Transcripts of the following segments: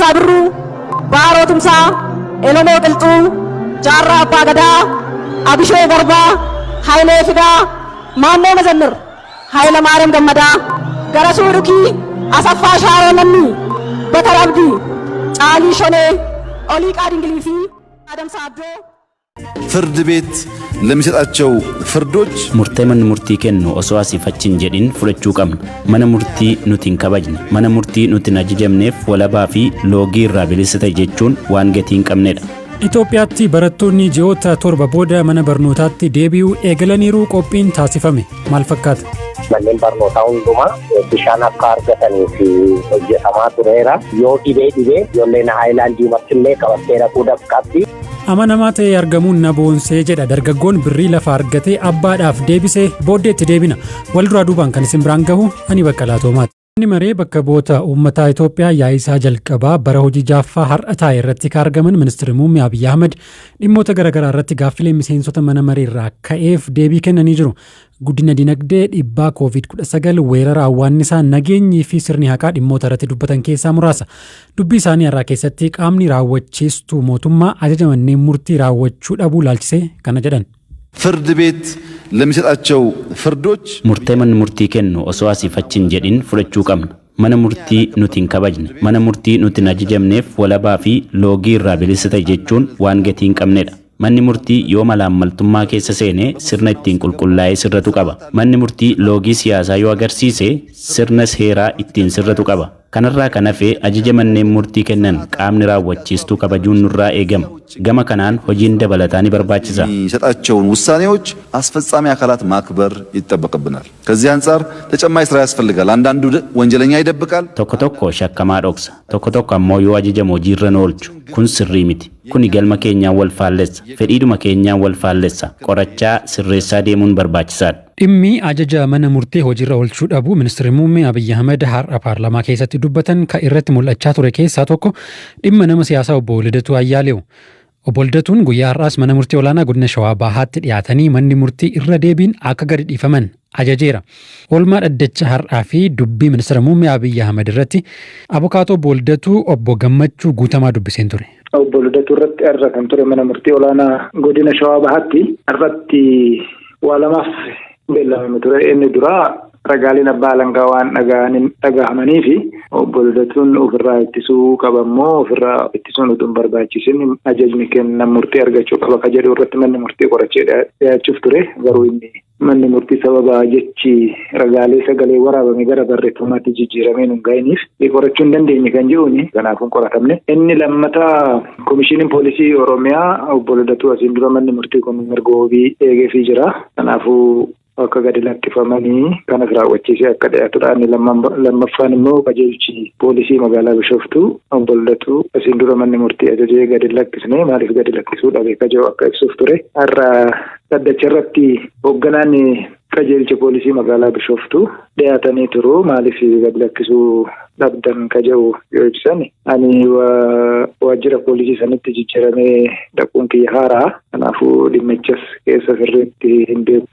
Raggaasaa Birruu, Baaroo Tumsaa, Oromoo Qilxuu, Jaarraa Abbaa Gadaa, Abishee Garbaa, Hayilee Fidaa, Maannoo Mazannir, Hayila Maariyaam Gammadaa, Garasuu Dhukii, Asaffaa Shaaroo Lammii, Bakar Abdii, Caalii Shonee, Oliiqaa Dingilii fi Adamsaa Addoo ፍርድ ቤት ለሚሰጣቸው ፍርዶች murtee manni murtii kennu osoo asiifachiin jedhin fudhachuu qabna. Mana murtii nuti hin kabajne, mana murtii nuti hin ajajamneef walabaa fi loogii irraa bilisa ta'e jechuun waan gatii hin qabnedha. Itoophiyaatti barattoonni ji'oota 7 booda mana barnootaatti deebi'uu eegalaniiru qophiin taasifame. Maal fakkaata? Manneen barnootaa hundumaa bishaan akka argatanii fi hojjetamaa tureera. Yoo dhibee ijoolleen haayilaandii martillee qabattee dhaquudhaaf qabdi. Amanamaa ta'ee argamuun na boonsee jedha dargaggoon birrii lafa argatee abbaadhaaf deebisee booddeetti deebina. Walduraa duubaan kan isin biraan gahu ani Baqqalaa Toomaati. Inni maree bakka bu'oota uummataa Itoophiyaa yaa'isaa jalqabaa bara hojii jaaffaa har'a taa'e irratti kan argaman ministeerri muummee Abiyyi Ahmed dhimmoota garaagaraa irratti gaaffilee miseensota mana maree irraa ka'eef deebii kennanii jiru. Guddina dinagdee, dhiibbaa COVID-19, weerara hawwaannisaa, nageenyii fi sirni haqaa dhimmoota irratti dubbatan keessaa muraasa. Dubbii isaanii irraa keessatti qaamni raawwachiistuu mootummaa ajaja manneen murtii raawwachuu dhabuu ilaalchisee kana jedhan. ፍርድ ቤት ለሚሰጣቸው ፍርዶች murtee manni murtii kennu osoo asiifachiin jedhin fudhachuu qabna. Mana murtii nuti hin kabajne, mana murtii nuti hin ajajamneef walabaa fi loogii irraa bilisa ta'e jechuun waan gatii hin qabnedha. Manni murtii yoo malaammaltummaa keessa seenee sirna ittiin qulqullaa'ee sirratu qaba. Manni murtii loogii siyaasaa yoo agarsiise sirna seeraa ittiin sirratu qaba. Kanarraa kan hafe ajaja manneen murtii kennan qaamni raawwachiistuu kabajuun nurraa eegama. Gama kanaan hojiin dabalataa ni barbaachisa. የሚሰጣቸውን ውሳኔዎች አስፈጻሚ አካላት ማክበር ይጠበቅብናል። ከዚህ አንጻር ተጨማሪ ስራ ያስፈልጋል። አንዳንዱ ወንጀለኛ ይደብቃል። Tokko tokko shakkamaa dhoksa. Tokko tokko ammoo yoo ajajamu hojiirra nu oolchu. Kun sirrii miti. Kuni galma keenyaan wal faallessa. Fedhiidhuma keenyaan wal faallessa. Qorachaa sirreessaa deemuun barbaachisaadha. Dhimmi ajaja mana murtii hojiirra oolchuu dhabu ministeerri muummee Abiyyi Ahmed har'a paarlaamaa keessatti dubbatan kan irratti mul'achaa ture keessaa tokko dhimma nama siyaasaa obbo Lidatuu Ayyaaleew. Obbo Lidatuun guyyaa har'aas mana murtii olaanaa godina Shawaa Bahaatti dhiyaatanii manni murtii irra deebiin akka gadi dhiifaman ajajeera. Oolmaa dhaddacha har'aa fi dubbii ministeera muummee Abiyyi Ahmed irratti abukaatoo obbo Lidatuu obbo Gammachuu Guutamaa dubbiseen ture. Obbo Lidatuu irratti irra kan ture mana murtii olaanaa godina Shawaa Bahaatti irratti waa lamaaf beellamame ture. Inni duraa ragaaleen abbaa alangaa waan dhagahamanii fi obbo Lidatuun ofirraa ittisuu qabammoo ofirraa ittisuun utuu hin barbaachisin ajajni kenna murtii argachuu qaba ka jedhu irratti manni murtii qorachee dhiyaachuuf ture. Garuu inni manni murtii sababa jechi ragaalee sagalee waraabame gara barreeffamaatti jijjiiramee nun ga'iniif qorachuu hin dandeenye kan jedhuuni kanaafuu hin qoratamne. Inni lammataa komishiiniin poolisii Oromiyaa obbo Lidatuu asiin dura manni murtii kun mirga wabii eegeefii jira. Kanaafuu akka gadi lakkifamanii kanas raawwachiisee akka dhiyaatudha. Inni lammaffaan immoo qajeelchi poolisii magaalaa Bishooftuu obbo Lidatuu asiin dura manni murtii ajajee gadi lakkisne maaliif gadi lakkisuu dhabe ka jedhu akka ibsuuf ture. Har'a dhaddacha irratti hoogganaan qajeelcha poolisii magaalaa Bishooftuu dhiyaatanii turu maaliif gadi lakkisuu dhabdan ka jedhu yoo ibsan ani waajjira poolisii sanitti jijjiiramee dhaquun kiyya haaraa. Kanaafuu dhimmichas keessa sirriitti hin beeku.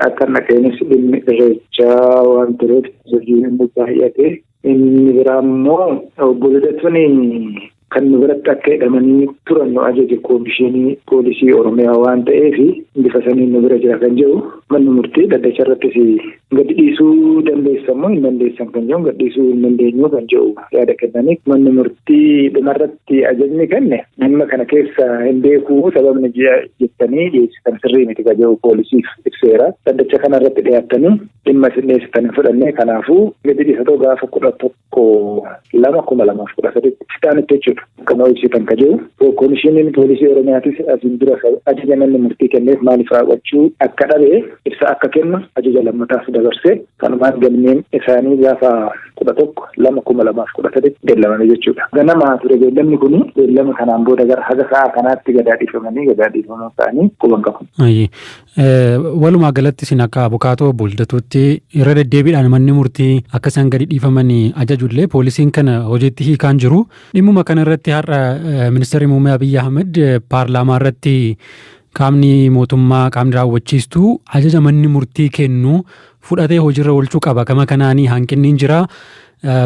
Akka naqeenis dhimmi irreechaa waan tureef hojiin inni baay'ate. Inni biraa immoo obbo Lidatuun kan nu biratti akka hidhamanii turan nu ajaje komishinii poolisii Oromiyaa waan ta'eef bifa saniin nu bira jira kan jedhu manni murtii dhaddacha irrattis gadi dhiisuu dandeessammoo hin dandeessan kan jedhu gadi dhiisuu hin dandeenyu kan jedhu yaada kennanii manni murtii dhumarratti ajajni kenne dhimma kana keessa hin beekuu sababni jettanii dhiyeessitan sirrii miti kan jedhu poolisiif ibseera. Dhaddacha kana irratti dhiyaatanii dhimma isin dhiyeessitan hin fudhanne kanaafuu gadi dhiisatoo gaafa 11/2/2013 fitaanitti jechuudha. Kana ibsitan ka jedhu komishiiniin poolisii Oromiyaatis asiin dura ajaja manni murtii kenneef maaliif raawwachuu akka dhabe ibsa akka kennu ajaja lammataaf dabarsee kanumaan galmeen isaanii gaafa 11/2/2013 beellamame jechuudha. Ganama ture beellamni kun beellama kanaan booda gara haga sa'a kanaatti gadaadhiifamanii gadaadhiifamuu isaanii quban qabu. Walumaa galatti isin akka abukaatoo obbo Lidatuutti irra deddeebiidhaan manni murtii akka isaan gadi dhiifamanii ajajullee poolisiin kana hojiitti hiikaan jiru. Dhimmuma kana irratti har'a ministeerri muummee Abiyyi Ahmed paarlaamaa irratti qaamni mootummaa qaamni raawwachiistuu ajaja manni murtii kennu fudhatee hojiirra oolchuu qaba. Kama kanaanii hanqinni jira.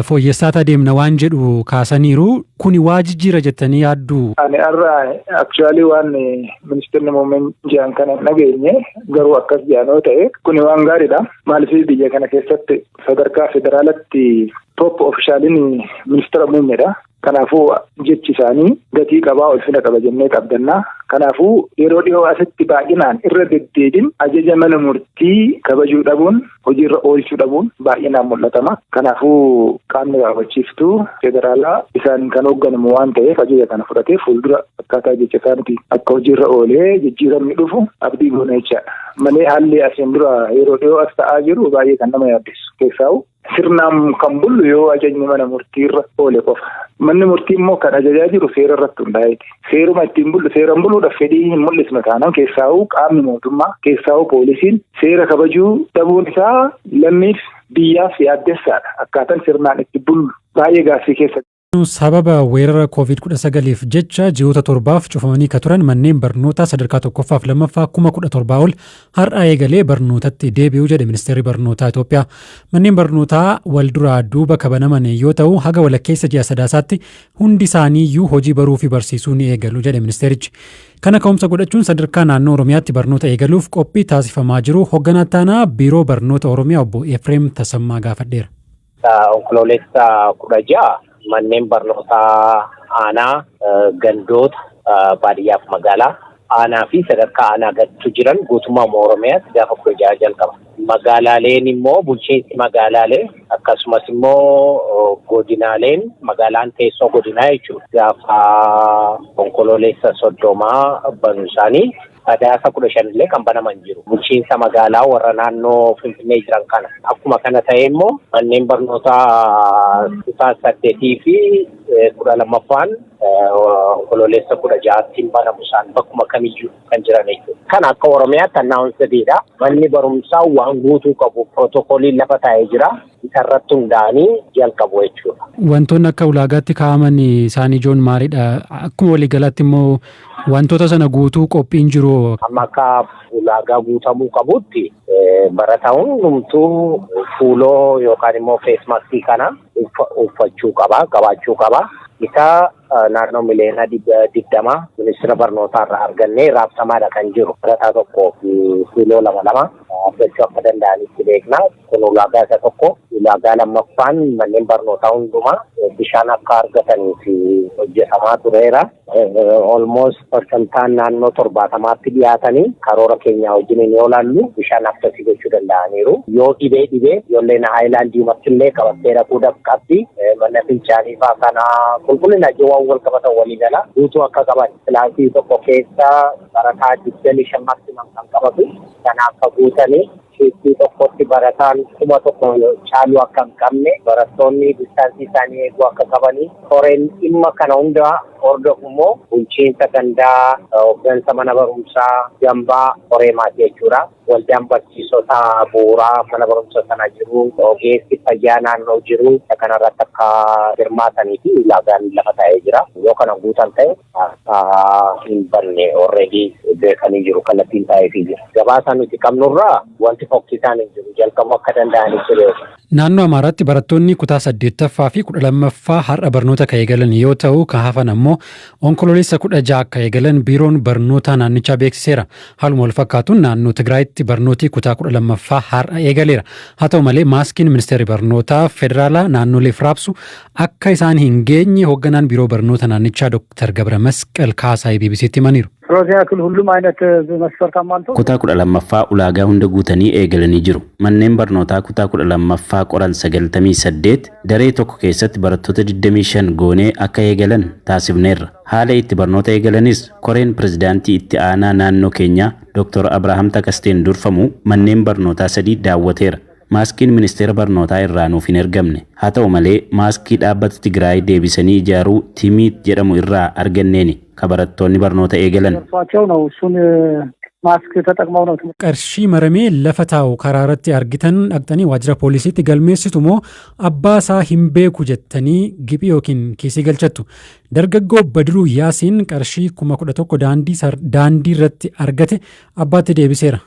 fooyyessaa adeemna waan jedhu kaasaniiru kuni waa jijjiira jettanii yaaddu. Ani irraa actually waan ministeerri muummeen jiran kana nageenye garuu akkas jaanoo ta'e kuni waan gaariidha. Maaliif biyya kana keessatti sadarkaa federaalatti top ofishaaliin ministeera muummeedha. Kanaafuu jechi isaanii gatii qabaa ulfina qaba jennee qabdannaa. Kanaafuu yeroo dhiyoo asitti baay'inaan irra deddeebiin ajaja mana murtii kabajuu dhabuun hojiirra oolchuu dhabuun baay'inaan mul'atama. Kanaafuu qaamni raawwachiiftuu federaalaa isaan kan hoogganamu waan ta'eef ajaja kana fudhatee fuuldura akkaataa jecha isaaniitiin akka hojiirra oolee jijjiiramni dhufu abdii goona jechaadha. Malee haalli asiin dura yeroo dhiyoo as ta'aa jiru baay'ee kan nama yaaddeessu keessaa'u. Sirnaan kan bullu yoo ajajni mana murtiirra oole qofa. Manni murtii immoo kan ajajaa jiru seera irratti hundaa'eeti. Seeruma ittiin bullu seeraan buluudhaaf fedhii hin mul'isne taanaan keessaa'uu qaamni mootummaa keessaa'uu poolisiin seera kabajuu dhabuun isaa lammiif biyyaaf yaaddessaadha. Akkaataan sirnaan itti bullu baay'ee gaaffii keessa. Sababa weerara COVID-19f jecha ji'oota 7 cufamanii ka turan manneen barnootaa sadarkaa 1ffaaf 2ffaa 17,000 ol har'a eegalee barnootatti deebi'uu jedhe ministeerri barnootaa Itoophiyaa. Manneen barnootaa wal duraa duuba kabanaman yoo ta'u haga walakkeessa ji'a sadaasaatti hundi isaaniiyyuu hojii baruu fi barsiisuu ni eegalu jedhe ministeerichi. Kana ka'umsa godhachuun sadarkaa naannoo Oromiyaatti barnoota eegaluuf qophii taasifamaa jiru hoogganaa taanaa biiroo barnoota Oromiyaa obbo Efreem Tasammaa gaafadheera. Onkoloolessa 16 manneen barnootaa aanaa gandoota baadiyyaaf magaalaa aanaa fi sadarkaa aanaa gaditti jiran guutummaa Oromiyaatti gaafa 16 jalqaba. Magaalaaleen immoo bulchiinsi magaalaalee akkasumas immoo godinaaleen magaalaan teessoo godinaa jechuudha. Gaafa onkoloolessa 30 banuu isaanii sadaasa 15 illee kan banaman jiru. Bulchiinsa magaalaa warra naannoo Finfinnee jiran kana. Akkuma kana ta'e immoo manneen barnootaa 8 fi 12ffaan onkoloolessa 16tiin banamu isaan bakkuma kamiyyuu kan jiran jechuudha. Kan akka Oromiyaatti annaawunsadidha. Manni barumsaa waan guutuu qabu protokoliin lafa taa'ee jira. Isarratti hundaa'anii jalqabu jechuudha. Wantoonni akka ulaagaatti kaa'aman isaanii ijoon maaliidha? Akkuma waliigalaatti immoo wantoota sana guutuu qophiin jiru. Amma akka ulaagaa guutamuu qabutti barataa hundumtuu fuuloo yookaan immoo feesmaskii kana uffachuu qaba, qabaachuu qaba. Isa naannoo miliyoona 20 ministeera barnootaa irraa argannee raabsamaadha kan jiru. Barataa tokkoo fi fuuloo 2 argachuu akka danda'anitti beekna. Kun ulaagaa isa tokko. Ulaagaa lammaffaan manneen barnootaa hundumaa bishaan akka argatanii fi hojjetamaa tureera. Almost percentaan naannoo 70tti dhiyaatanii karoora keenyaa wajjin yoo ilaallu bishaan akkasii gochuu danda'aniiru. Yoo dhibee ijoolleen haayilaandii martillee qabattee dhaquu qabdi. Mana fincaanii fa'aa kana qulqullina waan wal qabatan walii gala guutuu akka qaban kilaasii tokko keessa barataa 25 maximum kan qabatu kana akka guutanii keessi tokkotti barataan 1,000 caalu akka hin qabne barattoonni distaansii isaanii eeguu akka qabanii koreen dhimma kana hunda hordofu immoo bulchiinsa gandaa hooggansa mana barumsaa gambaa koree maatii jechuudha. Waldaan barsiisota bu'uuraa mana barumsa sana jiru ogeessi fayyaa naannoo jiru kanarratti akka hirmaatanii fi ulaagaan lafa taa'ee jira. Yoo kana guutan ta'e hin banne already beekanii jiru kallattiin taa'eefii jira. Gabaasa nuti qabnurraa wanti fokkisaan hin jiru jalqabuu akka danda'anii jiru. Naannoo Amaaraatti barattoonni kutaa 8ffaa fi 12ffaa har'a barnoota kan eegalan yoo ta'u kan hafan ammoo onkoloolessa 16 akka eegalan biiroon barnoota naannichaa beeksiseera. Haaluma wal fakkaatuun naannoo Tigraayitti barnooti kutaa 12ffaa har'a eegaleera. Haa ta'u malee maaskiin ministeerri barnootaa federaalaa naannoleef raabsu akka isaan hin geenye hoogganaan biiroo barnoota naannichaa Dr. Gabra Masqal Kaasaa BBC'tti himaniiru. Kutaa 12ffaa ulaagaa hunda guutanii eegalanii jiru. Manneen barnootaa kutaa 12ffaa qoran 98 daree tokko keessatti barattoota 25 goonee akka eegalan taasifneerra. Haala itti barnoota eegalanis koreen pirezidaantii itti aanaa naannoo keenyaa Dr. Abrahaam Takasteen durfamu manneen barnootaa 3 daawwateera. Maaskiin ministeera barnootaa irraa nuuf hin ergamne. Haa ta'u malee maaskii dhaabbata Tigraay deebisanii ijaaruu Timiit jedhamu irraa arganneeni ka barattoonni barnoota eegalan. Qarshii maramee lafa taa'u karaa irratti argitan dhaqxanii waajjira poolisiitti galmeessitu moo abbaa isaa hin beeku jettanii giphii yookiin kiisii galchattu. Dargaggoo Badiruu Yaasiin qarshii 11,000 daandii irratti argate abbaatti deebiseera.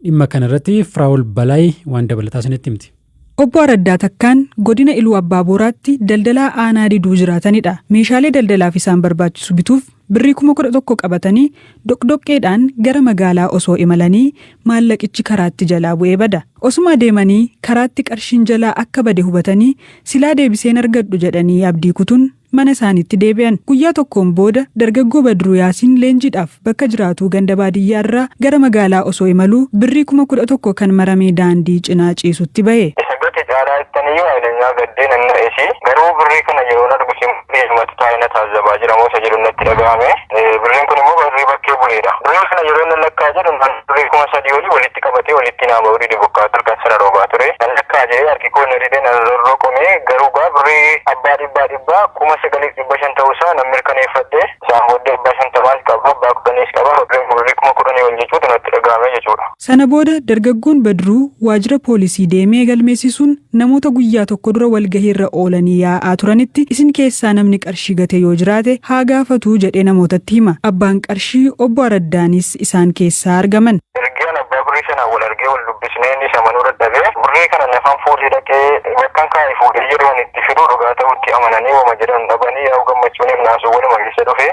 Dhimma kana irratti Firaa'ol Balaay waan dabalataa isinitti himti. Obbo Araddaa Takkaan godina Iluu Abbaa Booraatti daldalaa aanaa diduu jiraatanidha. Meeshaalee daldalaaf isaan barbaachisu bituuf birrii 11,000 qabatanii doqdoqqeedhaan gara magaalaa osoo imalanii maallaqichi karaatti jalaa bu'ee bada. Osuma deemanii karaatti qarshiin jalaa akka bade hubatanii silaa deebiseen argadhu jedhanii abdii kutuun mana isaaniitti deebi'an. Guyyaa tokkoon booda dargaggoo Badruu Yaasiin leenjiidhaaf bakka jiraatu ganda baadiyyaa irraa gara magaalaa osoo imaluu birrii 11,000 kan maramee daandii cinaa ciisutti ba'e. Jaaraa ittanii ayleenyaa gaddeen anna ishee garuu birrii kana yeroo argu simatti taa'ina taazabaa jiramoo isa jedhu natti dhaga'ame. Birriin kun immoo birrii bakkee buleedha. Birrii kana yeroo inni lakkaa jedhu birrii 3,000 olii walitti qabatee walitti naama horii dibukkaa turkan sana roobaa ture. Kan lakkaa jedhee harki koo inni ridee nan rorroqomee garuu birrii abbaa dhibbaa 9,500 ta'uusaa nan mirkaneeffadhe. Isaan booddee 50 qaba abbaa 10 qaba birrii 10,000 ol jechuutu natti dhaga'ame jechuudha. Sana booda dargaggoon Badruu waajjira poolisii deemee galmeessisuun namoota guyyaa tokko dura walgahiirra oolanii yaa'aa turanitti isin keessaa namni qarshii gate yoo jiraate haa gaafatu jedhee namootatti hima. Abbaan qarshii Obbo Araddaanis isaan keessaa argaman. Ergaan abbaa birrii sanaan wal argee wal dubbisnee inni isa manuu dadhabee birrii kana nafaan fuudhee dhaqee bakkan kaa'ee fuudhee yeroo itti fiduu dhugaa ta'utti amananii wama jedhan dhabanii yaa'u gammachuun naasuu waluma keessa dhufe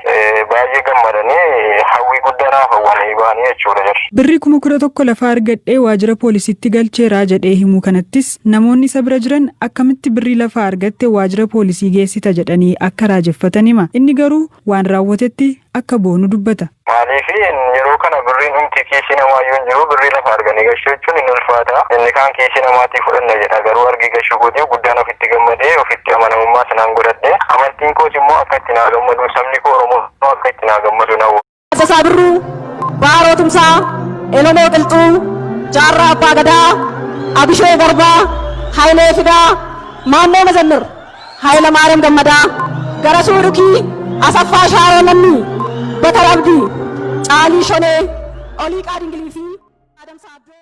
baay'ee gammadanii hawwii guddaa naaf hawwanii ba'anii jechuudha jedhu. Birrii 11,000 lafaa argadhee waajjira poolisiitti galcheeraa jedhee himuu kanattis namoonni isa bira jiran akkamitti birrii lafaa argatte waajjira poolisii geessita jedhanii akka raajeffatan hima. Inni garuu waan raawwatetti akka boonu dubbata. Maaliif yeroo kana birriin humti kiisii namaa yoo jiru birrii lafa arganii gashuu jechuun hin ulfaata. Inni kaan kiisii namaatii fudhanna jedha garuu argii gashuu godhee guddaan ofitti gammadee ofitti amanamummaa sanaan godhadhe. Amantiin koos immoo akka itti naa gammadu sabni koo Oromoo akka itti naa gammadu na Asasaa Birruu, Baaroo Tumsaa, Oromoo Qilxuu, Jaarraa Abbaa Gadaa, Abishoo Garbaa, Hayilee Fidaa, Maannoo Mazannir, Hayila Maariyaam Gammadaa, Garasuu Rukii, Asaffaa Shaaroo Lammii, Batar Abdii, Caalii Shonee, Olii Qaadingilii fi Adamsaa Abbee.